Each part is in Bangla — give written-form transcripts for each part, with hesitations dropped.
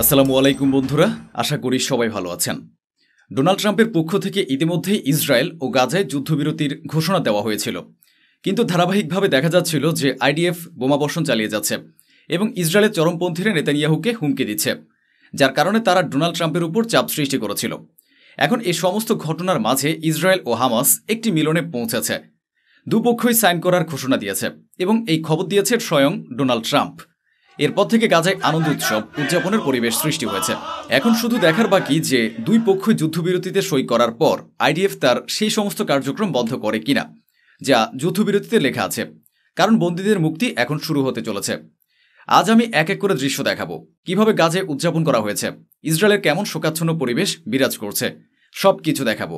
আসসালামু আলাইকুম বন্ধুরা, আশা করি সবাই ভালো আছেন। ডোনাল্ড ট্রাম্পের পক্ষ থেকে ইতিমধ্যেই ইসরায়েল ও গাজায় যুদ্ধবিরতির ঘোষণা দেওয়া হয়েছিল, কিন্তু ধারাবাহিকভাবে দেখা যাচ্ছিল যে আইডিএফ বোমাবর্ষণ চালিয়ে যাচ্ছে এবং ইসরায়েলের চরমপন্থীরা নেতানিয়াহুকে হুমকি দিচ্ছে, যার কারণে তারা ডোনাল্ড ট্রাম্পের উপর চাপ সৃষ্টি করেছিল। এখন এই সমস্ত ঘটনার মাঝে ইসরায়েল ও হামাস একটি মিলনে পৌঁছেছে। দুপক্ষই সাইন করার ঘোষণা দিয়েছে এবং এই খবর দিয়েছে স্বয়ং ডোনাল্ড ট্রাম্প। এরপর থেকে গাজায় আনন্দ উৎসব উদযাপনের পরিবেশ সৃষ্টি হয়েছে। এখন শুধু দেখার বাকি যে দুই পক্ষই যুদ্ধবিরতিতে সই করার পর আইডিএফ তার সেই সমস্ত কার্যক্রম বন্ধ করে কিনা যা যুদ্ধবিরতিতে লেখা আছে, কারণ বন্দীদের মুক্তি এখন শুরু হতে চলেছে। আজ আমি এক এক করে দৃশ্য দেখাবো, কিভাবে গাজায় উদযাপন করা হয়েছে, ইসরায়েলের কেমন শোকাচ্ছন্ন পরিবেশ বিরাজ করছে, সব কিছু দেখাবো।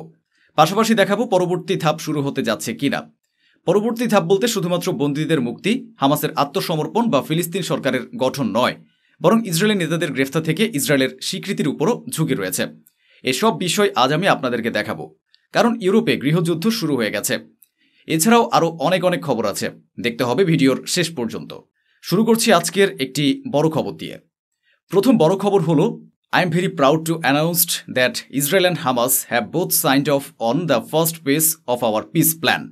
পাশাপাশি দেখাবো পরবর্তী ধাপ শুরু হতে যাচ্ছে কিনা। পরবর্তী ধাপ বলতে শুধুমাত্র বন্দীদের মুক্তি, হামাসের আত্মসমর্পণ বা ফিলিস্তিন সরকারের গঠন নয়, বরং ইসরায়েলি নেতাদের গ্রেফতার থেকে ইসরায়েলের স্বীকৃতির উপরও ঝুঁকি রয়েছে। এসব বিষয় আজ আমি আপনাদেরকে দেখাবো, কারণ ইউরোপে গৃহযুদ্ধ শুরু হয়ে গেছে। এছাড়াও আরও অনেক খবর আছে, দেখতে হবে ভিডিওর শেষ পর্যন্ত। শুরু করছি আজকের একটি বড় খবর দিয়ে। প্রথম বড় খবর হলো, I am very proud to announce that Israel and Hamas have both signed off on the first phase of our peace plan.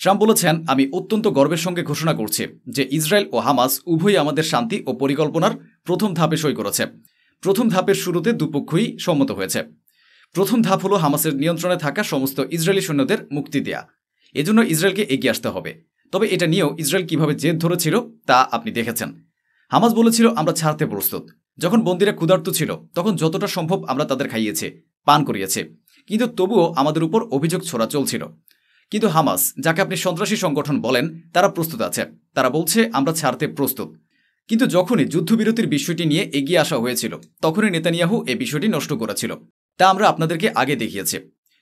Trump বলেছেন, আমি অত্যন্ত গর্বের সঙ্গে ঘোষণা করছি যে ইসরায়েল ও হামাস উভয়ই আমাদের শান্তি ও পরিকল্পনার প্রথম ধাপে সই করেছে। প্রথম ধাপের শুরুতে দুপক্ষই সম্মত হয়েছে। প্রথম ধাপ হলো হামাসের নিয়ন্ত্রণে থাকা সমস্ত ইসরায়েলি সৈন্যদের মুক্তি দেয়া। এজন্য ইসরায়েলকে এগিয়ে আসতে হবে। তবে এটা নিয়েও ইসরায়েল কিভাবে জেদ ধরেছিল তা আপনি দেখেছেন। হামাস বলেছিল, আমরা ছাড়তে প্রস্তুত। যখন বন্দীরা ক্ষুধার্ত ছিল তখন যতটা সম্ভব আমরা তাদের খাইয়েছে, পান করিয়েছে, কিন্তু তবুও আমাদের উপর অভিযোগ ছোড়া চলছিল। কিন্তু হামাস, যাকে আপনি সন্ত্রাসী সংগঠন বলেন, তারা প্রস্তুত আছে। তারা বলছে আমরা ছাড়তে প্রস্তুত। কিন্তু যখনই যুদ্ধবিরতির বিষয়টি নিয়ে এগিয়ে আসা হয়েছিল তখনই নেতানিয়াহু এই বিষয়টি নষ্ট করেছিল। তা আমরা আপনাদেরকে আগে দেখিয়েছি।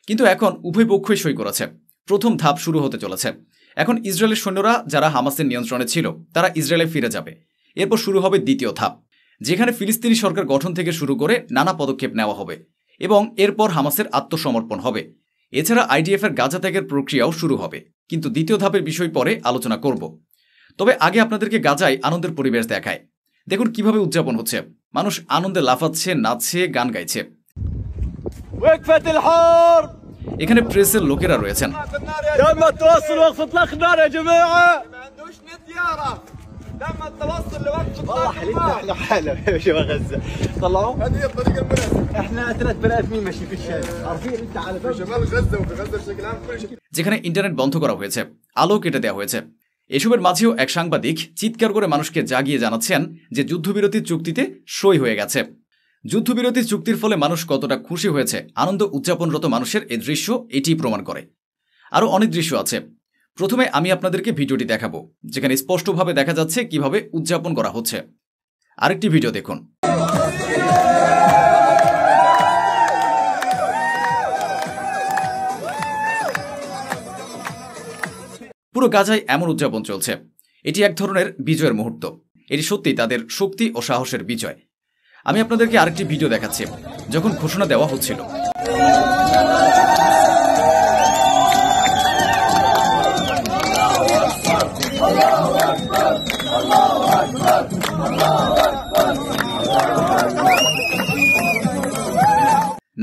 কিন্তু এখন উভয় পক্ষই সই করেছে। প্রথম ধাপ শুরু হতে চলেছে। এখন ইসরায়েলের সৈন্যরা যারা হামাসের নিয়ন্ত্রণে ছিল তারা ইসরায়েলে ফিরে যাবে। এরপর শুরু হবে দ্বিতীয় ধাপ, যেখানে ফিলিস্তিনি সরকার গঠন থেকে শুরু করে নানা পদক্ষেপ নেওয়া হবে এবং এরপর হামাসের আত্মসমর্পণ হবে। এছাড়া আইডিএফের গাজা ত্যাগের প্রক্রিয়াও শুরু হবে, কিন্তু দ্বিতীয় ধাপের বিষয় পরে আলোচনা করব। তবে আগে আপনাদেরকে গাজায় আনন্দের পরিবেশ দেখায়। দেখুন কিভাবে উদযাপন হচ্ছে। মানুষ আনন্দে লাফাচ্ছে, নাচছে, গান গাইছে। এখানে প্রেসের লোকেরা রয়েছেন। যেখানে ইন্টারনেট বন্ধ করা হয়েছে, আলো কেটে দেওয়া হয়েছে। এসবের মাঝেও এক সাংবাদিক চিৎকার করে মানুষকে জাগিয়ে জানাচ্ছেন যে যুদ্ধবিরতির চুক্তিতে সই হয়ে গেছে। যুদ্ধবিরতির চুক্তির ফলে মানুষ কতটা খুশি হয়েছে, আনন্দ উদযাপনরত মানুষের এই দৃশ্য এটিই প্রমাণ করে। আরও অনেক দৃশ্য আছে। প্রথমে আমি আপনাদেরকে ভিডিওটি দেখাবো, যেখানে স্পষ্টভাবে দেখা যাচ্ছে কিভাবে উদযাপন করা হচ্ছে। আরেকটি ভিডিও দেখুন। পুরো গাজায় এমন উদযাপন চলছে। এটি এক ধরনের বিজয়ের মুহূর্ত। এটি সত্যি তাদের শক্তি ও সাহসের বিজয়। আমি আপনাদেরকে আরেকটি ভিডিও দেখাচ্ছি, যখন ঘোষণা দেওয়া হচ্ছিল।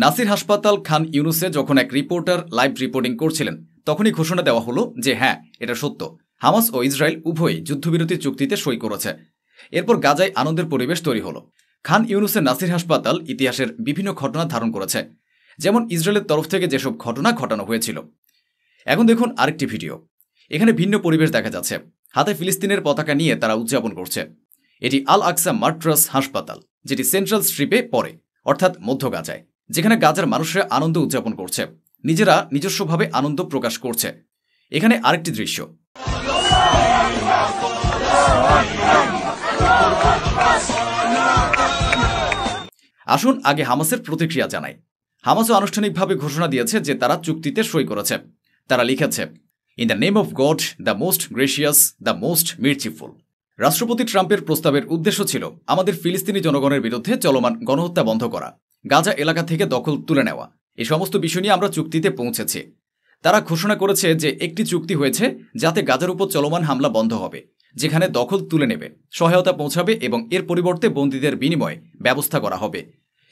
নাসির হাসপাতাল খান ইউনুসে যখন এক রিপোর্টার লাইভ রিপোর্টিং করছিলেন তখনই ঘোষণা দেওয়া হলো যে হ্যাঁ, এটা সত্য, হামাস ও ইসরায়েল উভয়ই যুদ্ধবিরতির চুক্তিতে সই করেছে। এরপর গাজায় আনন্দের পরিবেশ তৈরি হলো। খান ইউনুসের নাসির হাসপাতাল ইতিহাসের বিভিন্ন ঘটনা ধারণ করেছে, যেমন ইসরায়েলের তরফ থেকে যেসব ঘটনা ঘটানো হয়েছিল। এখন দেখুন আরেকটি ভিডিও। এখানে ভিন্ন পরিবেশ দেখা যাচ্ছে। হাতে ফিলিস্তিনের পতাকা নিয়ে তারা উদযাপন করছে। এটি আল আকসা মার্ট্রাস হাসপাতাল, যেটি সেন্ট্রাল স্ট্রিপে পড়ে, অর্থাৎ মধ্য গাজায়, যেখানে গাজার মানুষরা আনন্দ উদযাপন করছে, নিজেরা নিজস্বভাবে আনন্দ প্রকাশ করছে। এখানে আরেকটি দৃশ্য। আসুন আগে হামাসের প্রতিক্রিয়া জানাই। হামাসও আনুষ্ঠানিকভাবে ঘোষণা দিয়েছে যে তারা চুক্তিতে সই করেছে। তারা লিখেছে, in the name of God, the most gracious, the most merciful. রাষ্ট্রপতি ট্রাম্পের প্রস্তাবের উদ্দেশ্য ছিল আমাদের ফিলিস্তিনি জনগণের বিরুদ্ধে চলমান গণহত্যা বন্ধ করা, গাজা এলাকা থেকে দখল তুলে নেওয়া। এই সমস্ত বিষয় নিয়ে আমরা চুক্তিতে পৌঁছেছি। তারা ঘোষণা করেছে যে একটি চুক্তি হয়েছে যাতে গাজার উপর চলমান হামলা বন্ধ হবে, যেখানে দখল তুলে নেবে, সহায়তা পৌঁছাবে এবং এর পরিবর্তে বন্দীদের বিনিময়ে ব্যবস্থা করা হবে।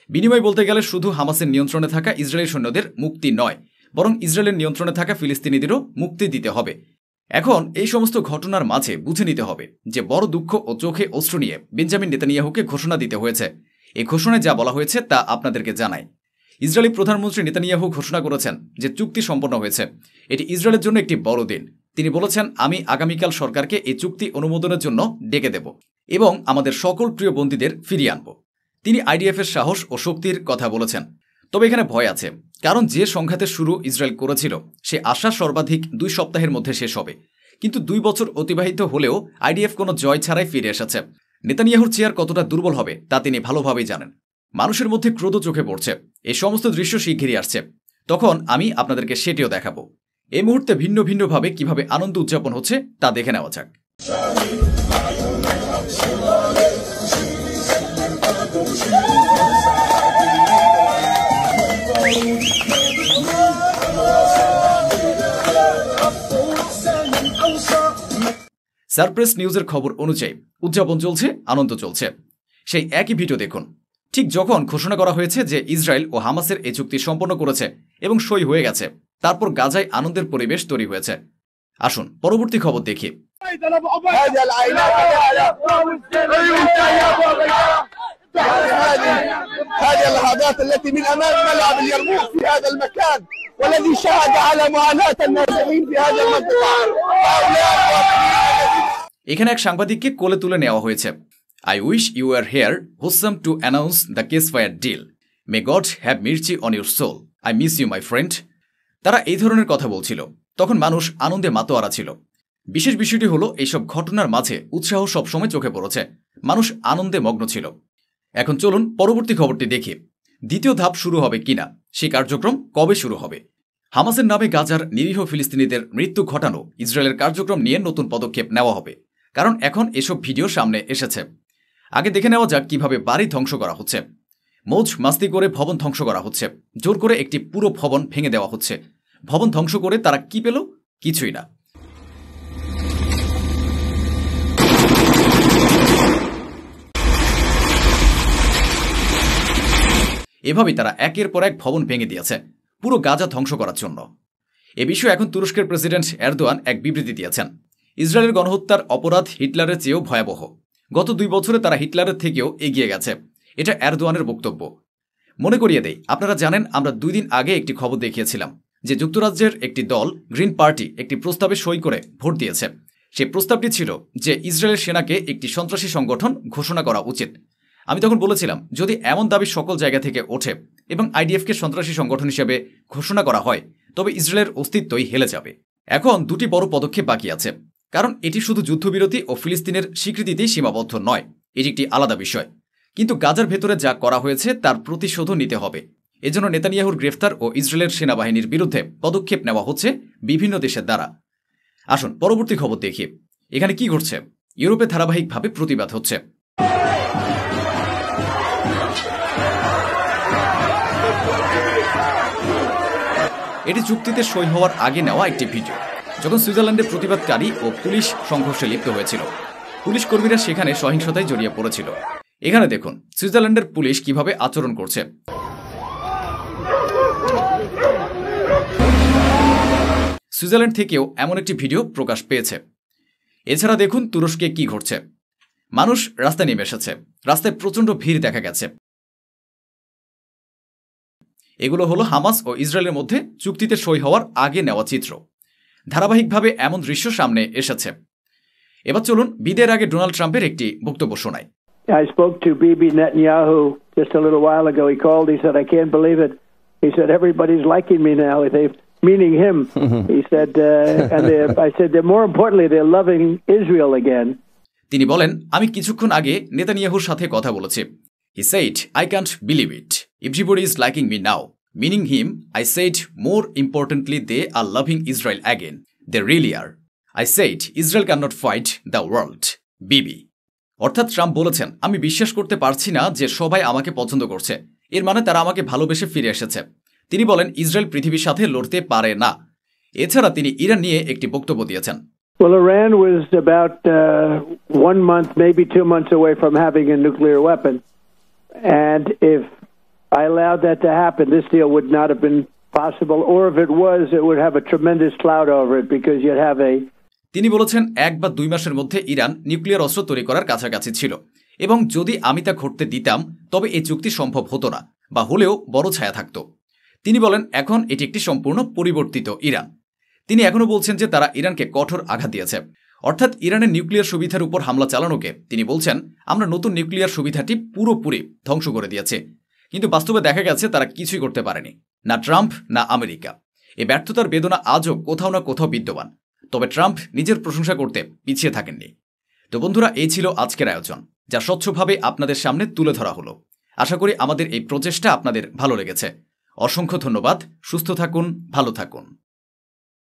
বিনিময় বলতে গেলে শুধু হামাসের নিয়ন্ত্রণে থাকা ইসরায়েলি সৈন্যদের মুক্তি নয়, বরং ইসরায়েলের নিয়ন্ত্রণে থাকা ফিলিস্তিনিদেরও মুক্তি দিতে হবে। এখন এই সমস্ত ঘটনার মাঝে বুঝে নিতে হবে যে বড় দুঃখ ও চোখে অশ্রু নিয়ে বেঞ্জামিন নেতানিয়াহুকে ঘোষণা দিতে হয়েছে। এই ঘোষণায় যা বলা হয়েছে তা আপনাদেরকে জানাই। ইসরায়েলি প্রধানমন্ত্রী নেতানিয়াহু ঘোষণা করেছেন যে চুক্তি সম্পন্ন হয়েছে। এটি ইসরায়েলের জন্য একটি বড় দিন। তিনি বলেছেন, আমি আগামীকাল সরকারকে এই চুক্তি অনুমোদনের জন্য ডেকে দেব এবং আমাদের সকল প্রিয় বন্দীদের ফিরিয়ে আনব। তিনি আইডিএফের সাহস ও শক্তির কথা বলেছেন। তবে এখানে ভয় আছে, কারণ যে সংঘাতের শুরু ইসরায়েল করেছিল সে আশা সর্বাধিক 2 সপ্তাহের মধ্যে শেষ হবে। কিন্তু 2 বছর অতিবাহিত হলেও আইডিএফ কোনো জয় ছাড়াই ফিরে এসেছে। নেতানিয়াহুর চেয়ার কতটা দুর্বল হবে তা তিনি ভালোভাবেই জানেন। মানুষের মধ্যে ক্রোধ চোখে পড়ছে। এই সমস্ত দৃশ্য শিগগিরই আসছে, তখন আমি আপনাদেরকে সেটিও দেখাবো। এই মুহূর্তে ভিন্ন ভিন্নভাবে কিভাবে আনন্দ উদযাপন হচ্ছে তা দেখে নেওয়া যাক। সারপ্রেস নিউজের খবর অনুযায়ী উদযাপন চলছে, আনন্দ চলছে। সেই একই ভিডিও দেখুন। ঠিক যখন ঘোষণা করা হয়েছে যে ইসরায়েল ও হামাসের এই চুক্তি সম্পন্ন করেছে এবং সই হয়ে গেছে, তারপর গাজায় আনন্দের পরিবেশ তৈরি হয়েছে। আসুন পরবর্তী খবর দেখি। এখানে এক সাংবাদিককে কোলে তুলে নেওয়া হয়েছে। I wish you were here, Hussam, to announce the ceasefire deal. May God have mercy on your soul. I miss you, my friend. তারা এই ধরনের কথা বলছিল। তখন মানুষ আনন্দে মাতোয়ারা ছিল। বিশেষ বিষয়টি হলো এইসব ঘটনার মাঝে উৎসাহ সবসময় চোখে পড়েছে। মানুষ আনন্দে মগ্ন ছিল। এখন চলুন পরবর্তী খবরটি দেখি। দ্বিতীয় ধাপ শুরু হবে কিনা, সেই কার্যক্রম কবে শুরু হবে। হামাসের নামে গাজার নিরীহ ফিলিস্তিনিদের মৃত্যু ঘটানো ইসরায়েলের কার্যক্রম নিয়ে নতুন পদক্ষেপ নেওয়া হবে, কারণ এখন এসব ভিডিও সামনে এসেছে। আগে দেখে নেওয়া যাক কিভাবে বাড়ি ধ্বংস করা হচ্ছে। মৌজ মাস্তি করে ভবন ধ্বংস করা হচ্ছে। জোর করে একটি পুরো ভবন ভেঙে দেওয়া হচ্ছে। ভবন ধ্বংস করে তারা কি পেল? কিছুই না। এভাবেই তারা একের পর এক ভবন ভেঙে দিয়েছে পুরো গাজা ধ্বংস করার জন্য। এ বিষয়ে এখন তুরস্কের প্রেসিডেন্ট এরদোয়ান এক বিবৃতি দিয়েছেন। ইসরায়েলের গণহত্যার অপরাধ হিটলারের চেয়েও ভয়াবহ। গত 2 বছরে তারা হিটলারের থেকেও এগিয়ে গেছে, এটা এরদোয়ানের বক্তব্য। মনে করিয়ে দেই, আপনারা জানেন আমরা 2 দিন আগে একটি খবর দেখিয়েছিলাম যে যুক্তরাজ্যের একটি দল গ্রিন পার্টি একটি প্রস্তাবে সই করে ভোট দিয়েছে। সেই প্রস্তাবটি ছিল যে ইসরায়েলের সেনাকে একটি সন্ত্রাসী সংগঠন ঘোষণা করা উচিত। আমি তখন বলেছিলাম, যদি এমন দাবি সকল জায়গা থেকে ওঠে এবং আইডিএফকে সন্ত্রাসী সংগঠন হিসেবে ঘোষণা করা হয়, তবে ইসরায়েলের অস্তিত্বই হেলে যাবে। এখন 2টি বড় পদক্ষেপ বাকি আছে, কারণ এটি শুধু যুদ্ধবিরতি ও ফিলিস্তিনের স্বীকৃতিতেই সীমাবদ্ধ নয়, এটি একটি আলাদা বিষয়। কিন্তু গাজার ভেতরে যা করা হয়েছে তার প্রতিশোধও নিতে হবে। এজন্য নেতানিয়াহুর গ্রেফতার ও ইসরায়েলের সেনাবাহিনীর বিরুদ্ধে পদক্ষেপ নেওয়া হচ্ছে বিভিন্ন দেশের দ্বারা। আসুন পরবর্তী খবর দেখি। এখানে কি ঘটছে? ইউরোপে ধারাবাহিকভাবে প্রতিবাদ হচ্ছে। এটি চুক্তিতে সই হওয়ার আগে নেওয়া একটি ভিডিও, যখন সুইজারল্যান্ডে প্রতিবাদকারী ও পুলিশ সংঘর্ষে লিপ্ত হয়েছিল। পুলিশ কর্মীরা সেখানে সহিংসতায় জড়িয়ে পড়েছিল। এখানে দেখুন সুইজারল্যান্ডের পুলিশ কিভাবে আচরণ করছে। সুইজারল্যান্ড থেকেও এমন একটি ভিডিও প্রকাশ পেয়েছে। এছাড়া দেখুন তুরস্কে কি ঘটছে। মানুষ রাস্তায় নেমে এসেছে। রাস্তায় প্রচণ্ড ভিড় দেখা গেছে। এগুলো হলো হামাস ও ইসরায়েলের মধ্যে চুক্তিতে সই হওয়ার আগে নেওয়া চিত্র। ধারাবাহিকভাবে এমন দৃশ্য সামনে এসেছে। এবার চলুন বিদের আগে ডোনাল্ড ট্রাম্পের একটি বক্তব্য শোনাই। I spoke to Bibi Netanyahu just a little while ago. He called. He said, "I can't believe it." He said, "Everybody's liking me now." Meaning him. He said, I said, more importantly, they're loving Israel again. তিনি বলেন, আমি কিছুক্ষণ আগে নেতানিয়াহুর সাথে কথা বলেছি। He said, "I can't believe it. Everybody is liking me now." Meaning him, I said, more importantly, they are loving Israel again. They really are. I said, Israel cannot fight the world. Bibi. অর্থাৎ ট্রাম্প বলেছেন, আমি বিশ্বাস করতে পারছি না যে সবাই আমাকে পছন্দ করছে। এর মানে তারা আমাকে ভালোবেসে ফিরে এসেছে। তিনি বলেন, ইসরায়েল পৃথিবীর সাথে লড়তে পারে না। এছাড়া তিনি ইরান নিয়ে একটি বক্তব্য দিয়েছেন। Well, Iran was about 1 month, maybe 2 months away from having a nuclear weapon. And if I allowed that to happen, this deal would not have been possible. Or if it was, it would have a tremendous cloud over it because you'd have a... তিনি বলেছেন 1 বা 2 মাসের মধ্যে ইরান নিউক্লিয়ার অস্ত্র তৈরি করার কাছাকাছি ছিল এবং যদি আমি তা ঘটতে দিতাম তবে এই চুক্তি সম্ভব হতো না বা হলেও বড় ছায়া থাকত। তিনি বলেন এখন এটি একটি সম্পূর্ণ পরিবর্তিত ইরান। তিনি এখনও বলছেন যে তারা ইরানকে কঠোর আঘাত দিয়েছে, অর্থাৎ ইরানের নিউক্লিয়ার সুবিধার উপর হামলা চালানোকে তিনি বলছেন আমরা নতুন নিউক্লিয়ার সুবিধাটি পুরোপুরি ধ্বংস করে দিয়েছে। কিন্তু বাস্তবে দেখা গেছে তারা কিছুই করতে পারেনি, না ট্রাম্প না আমেরিকা। এই ব্যর্থতার বেদনা আজও কোথাও না কোথাও বিদ্যমান, তবে ট্রাম্প নিজের প্রশংসা করতে পিছিয়ে থাকেননি। তো বন্ধুরা, এই ছিল আজকের আয়োজন, যা স্বচ্ছভাবে আপনাদের সামনে তুলে ধরা হলো। আশা করি আমাদের এই প্রচেষ্টা আপনাদের ভালো লেগেছে। অসংখ্য ধন্যবাদ। সুস্থ থাকুন, ভালো থাকুন।